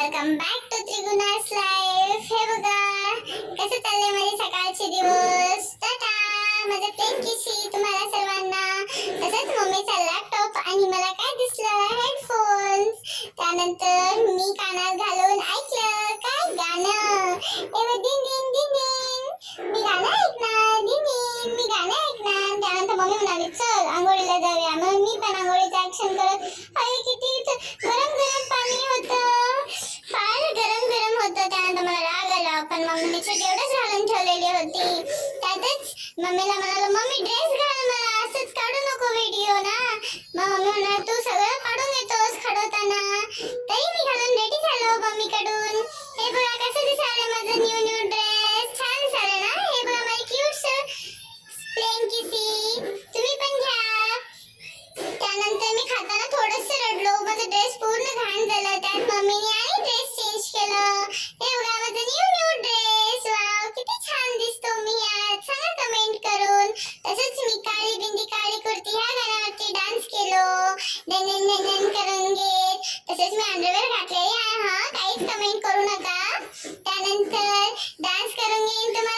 Welcome back to Trigunas life. हे बघा कसं चाललंय माझे सकाळचे दिवस. टाटा. माझं प्लेन किसी तुम्हाला सर्वांना. तसंच मम्मीचा लॅपटॉप आणि मला काय दिसलं हेडफोन्स. त्यानंतर मी कानात घालून ऐकलं काय गाणं. दिन दिन दिन दिन मी गाणं ऐकणार. दिन दिन मी गाणं ऐकणार. त्यानंतर मम्मी म्हणाली चल आंघोळीला जाऊया. मग मी पण आंघोळीचं ऍक्शन करत अरे किती गरम गरम पाणी होतं. फार गरम गरम होतं. त्यानंतर मला राग आला पण मम्मीने तेवढंच घालून ठेवलेली होती. त्यातच मम्मीला म्हणालो मम्मी ड्रेस घाल मला असंच काढू नको व्हिडिओ ना. मग मम्मी म्हणाल तू सगळं काढून येतोस खडवताना. तरी मी घालून रेडी झालो मम्मीकडून. हे बघा कसं दिसायला माझं न्यू न्यू ड्रेस. छान दिसायला ना. हे बघा माझी क्यूट प्लेन किसी. तुम्ही पण घ्या. त्यानंतर मी खाताना थोडंसं रडलो. माझा ड्रेस पूर्ण घाण झाला. त्यात मम्मीने आणि ड्रेस चेंज केलं. हे बघा माझा न्यू न्यू ड्रेस. वाव किती छान दिसतो मी यात. सांगा कमेंट करून. तसंच मी काळी बिंदी काळी कुर्ती ह्या गाण्यावरती डान्स केलो. डन डन डन करून घेत. तसंच मी अंडरवेअर घातलेली आहे. हा काहीच कमेंट करू नका. त्यानंतर डान्स करून घेईन तुम्हाला